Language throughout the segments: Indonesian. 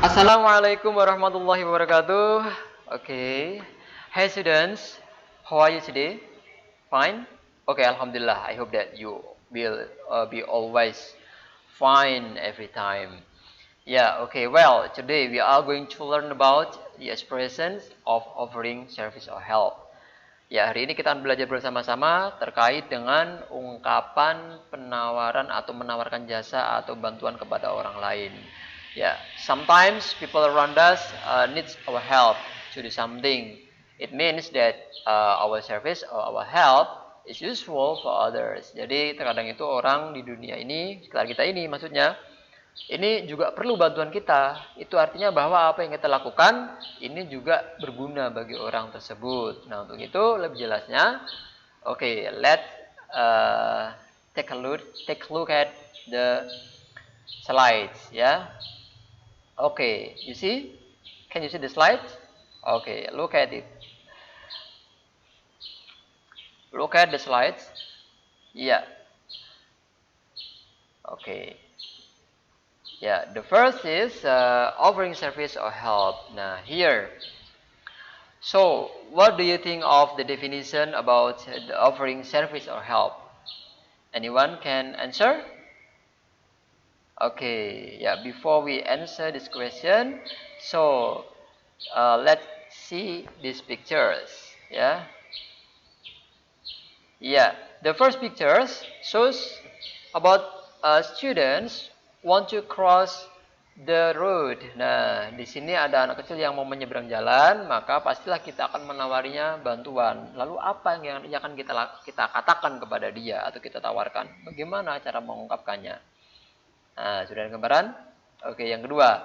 Assalamualaikum warahmatullahi wabarakatuh. Okay. Hey students, how are you today? Fine? Okay, Alhamdulillah. I hope that you will be always fine every time. Yeah, okay. Well, today we are going to learn about the expressions of offering service or help. Ya, hari ini kita akan belajar bersama-sama terkait dengan ungkapan penawaran atau menawarkan jasa atau bantuan kepada orang lain. Ya, sometimes people around us needs our help to do something. It means that our service or our help is useful for others. Jadi terkadang itu orang di dunia ini, sekitar kita ini maksudnya, ini juga perlu bantuan kita. Itu artinya bahwa apa yang kita lakukan ini juga berguna bagi orang tersebut. Nah, untuk itu lebih jelasnya, let's uh, take a look at the slides, ya. You see? Can you see the slides? Look at it. Look at the slides. Yeah. Yeah, the first is offering service or help. Nah, here. So, what do you think of the definition about the offering service or help? Anyone can answer? Before we answer this question, so let's see these pictures. The first pictures shows about students want to cross the road. Nah, di sini ada anak kecil yang mau menyeberang jalan, maka pastilah kita akan menawarinya bantuan. Lalu apa yang akan kita katakan kepada dia atau kita tawarkan? Bagaimana cara mengungkapkannya? Nah, sudah ada gambaran? Yang kedua.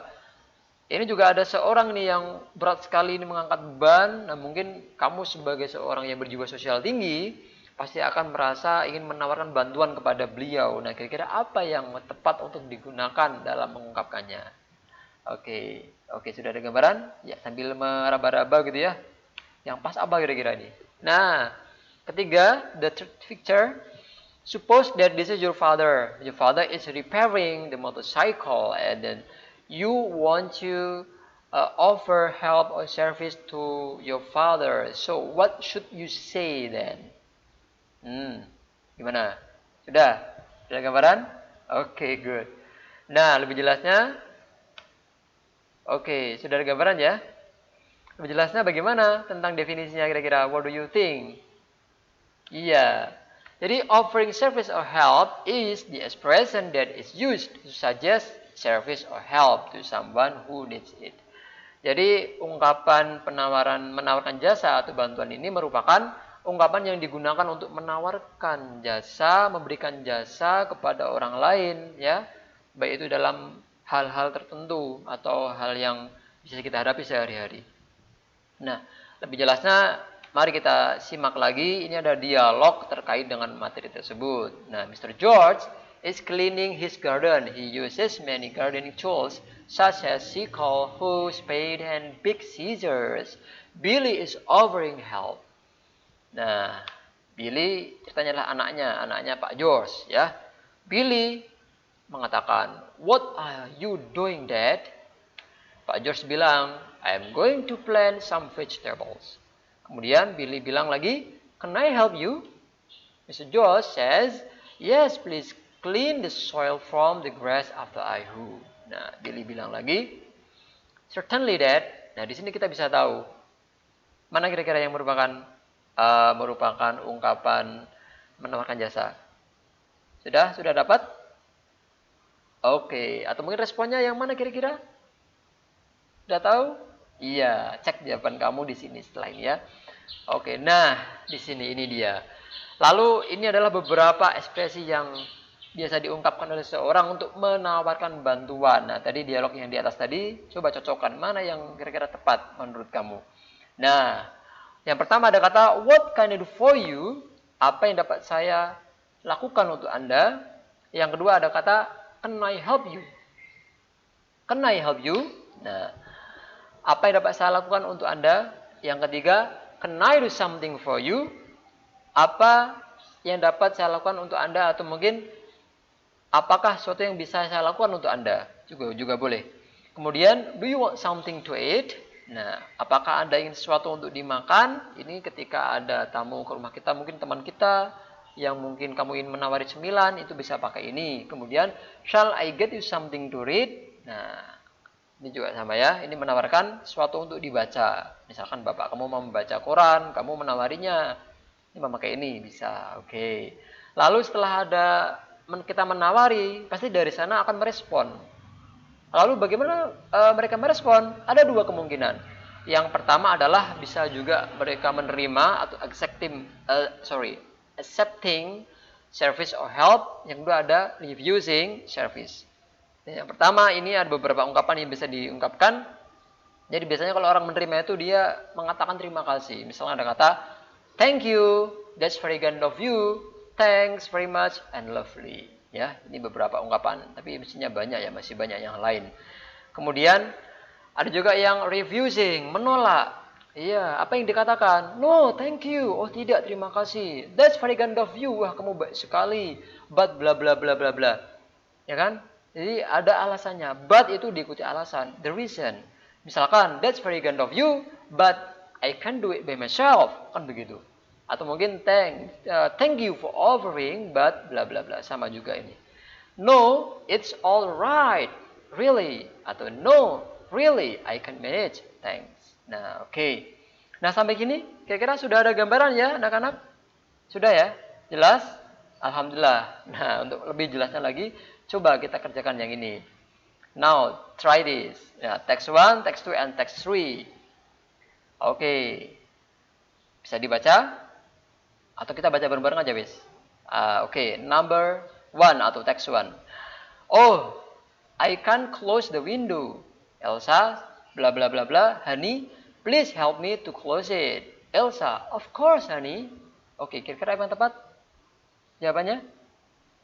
Ini juga ada seorang nih yang berat sekali ini mengangkat beban. Nah, mungkin kamu sebagai seorang yang berjiwa sosial tinggi pasti akan merasa ingin menawarkan bantuan kepada beliau. Nah, kira-kira apa yang tepat untuk digunakan dalam mengungkapkannya? Sudah ada gambaran? Ya, sambil meraba-raba gitu ya. Yang pas apa kira-kira ini? Nah, ketiga, the third picture. Suppose that this is your father. Your father is repairing the motorcycle and then you want to offer help or service to your father. So, what should you say then? Gimana? Sudah? Sudah gambaran? Good. Nah, lebih jelasnya? Sudah ada gambaran ya? Lebih jelasnya bagaimana tentang definisinya kira-kira? What do you think? Iya. Jadi, offering service or help is the expression that is used to suggest service or help to someone who needs it. Jadi, ungkapan menawarkan jasa atau bantuan ini merupakan ungkapan yang digunakan untuk menawarkan jasa, memberikan jasa kepada orang lain, ya, baik itu dalam hal-hal tertentu atau hal yang bisa kita hadapi sehari-hari. Nah, lebih jelasnya, mari kita simak lagi. Ini ada dialog terkait dengan materi tersebut. Nah, Mr. George is cleaning his garden. He uses many gardening tools such as sickle, hoe, spade, and big scissors. Billy is offering help. Nah, Billy ceritanya adalah anaknya Pak George, ya. Billy mengatakan, "What are you doing, Dad?" Pak George bilang, "I'm going to plant some vegetables." Kemudian Billy bilang lagi, "Can I help you?" Mr. George says, "Yes, please clean the soil from the grass after I hoe." Nah, Billy bilang lagi, "Certainly, Dad." Nah, di sini kita bisa tahu mana kira-kira yang merupakan ungkapan menawarkan jasa. Sudah dapat? Atau mungkin responnya yang mana kira-kira? Sudah tahu? Iya, cek jawaban kamu di sini setelah ini ya. Nah, di sini ini dia. Lalu ini adalah beberapa ekspresi yang biasa diungkapkan oleh seseorang untuk menawarkan bantuan. Nah, tadi dialog yang di atas tadi, coba cocokkan mana yang kira-kira tepat menurut kamu. Nah, yang pertama ada kata, "What can I do for you?" Apa yang dapat saya lakukan untuk Anda? Yang kedua ada kata, "Can I help you?" Can I help you? Nah, apa yang dapat saya lakukan untuk Anda? Yang ketiga, "Can I do something for you?" Apa yang dapat saya lakukan untuk Anda? Atau mungkin, apakah sesuatu yang bisa saya lakukan untuk Anda? Juga boleh. Kemudian, do you want something to eat? Nah, apakah Anda ingin sesuatu untuk dimakan? Ini ketika ada tamu ke rumah kita, mungkin teman kita yang mungkin kamu ingin menawari cemilan, itu bisa pakai ini. Kemudian, shall I get you something to read? Nah, ini juga sama ya. Ini menawarkan sesuatu untuk dibaca. Misalkan bapak kamu mau membaca koran, kamu menawarinya. Ini memakai ini, bisa. Oke. Lalu setelah kita menawari, pasti dari sana akan merespon. Lalu bagaimana mereka merespon? Ada dua kemungkinan. Yang pertama adalah bisa juga mereka menerima atau accepting service or help. Yang kedua ada refusing service. Yang pertama ini ada beberapa ungkapan yang bisa diungkapkan. Jadi biasanya kalau orang menerima itu dia mengatakan terima kasih. Misalnya ada kata thank you, that's very kind of you, thanks very much and lovely. Ya, ini beberapa ungkapan, tapi mestinya banyak ya, masih banyak yang lain. Kemudian ada juga yang refusing, menolak. Iya, apa yang dikatakan? No, thank you. Oh tidak, terima kasih. That's very kind of you. Wah, kamu baik sekali. But bla bla bla bla bla. Ya kan? Jadi ada alasannya. But itu diikuti alasan, the reason. Misalkan, that's very kind of you, but I can do it by myself. Kan begitu. Atau mungkin thank you for offering, but bla bla bla. Sama juga ini. No, it's all right. Really. Atau no, really, I can manage. Thanks. Nah, oke. Nah, sampai gini, kira-kira sudah ada gambaran ya, anak-anak? Sudah ya? Jelas? Alhamdulillah. Nah, untuk lebih jelasnya lagi, coba kita kerjakan yang ini. Now, try this. Ya, text 1, text 2, and text 3. Oke. Bisa dibaca? Atau kita baca bareng-bareng aja, wis. Oke, number 1 atau text 1. Oh, I can't close the window. Elsa, bla bla bla bla. Honey, please help me to close it. Elsa, of course, honey. Oke, kira-kira apa yang tepat? Jawabannya?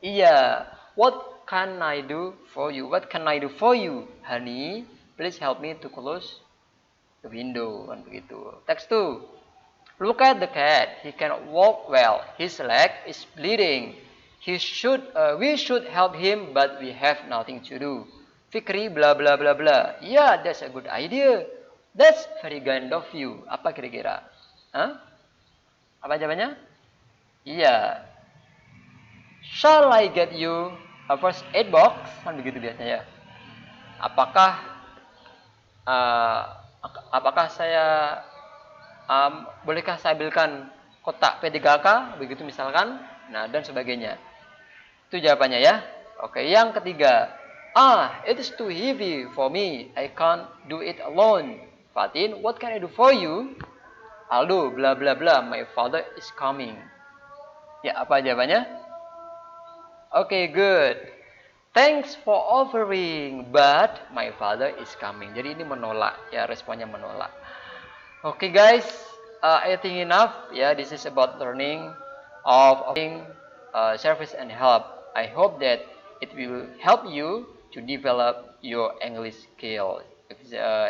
Iya. What can I do for you? What can I do for you, honey? Please help me to close the window. Kan begitu. Text 2. Look at the cat. He cannot walk well. His leg is bleeding. We should help him, but we have nothing to do. Fikri, bla bla bla bla. Yeah, that's a good idea. That's very kind of you. Apa kira-kira? Hah? Apa jawabannya? Iya. Shall I get you a first aid box? Kan begitu biasanya ya. Apakah saya bolehkah saya ambilkan kotak P3K begitu misalkan, nah dan sebagainya. Itu jawabannya ya. Oke, yang ketiga, it is too heavy for me, I can't do it alone. Fatin, what can I do for you? Aldo, bla bla bla, my father is coming. Ya, apa jawabannya? Oke, good. Thanks for offering, but my father is coming. Jadi ini menolak, ya responnya menolak. Okay guys, I think enough. Yeah, this is about learning of offering service and help. I hope that it will help you to develop your English skill,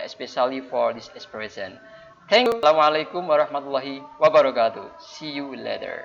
especially for this expression. Thank you. Assalamualaikum warahmatullahi wabarakatuh. See you later.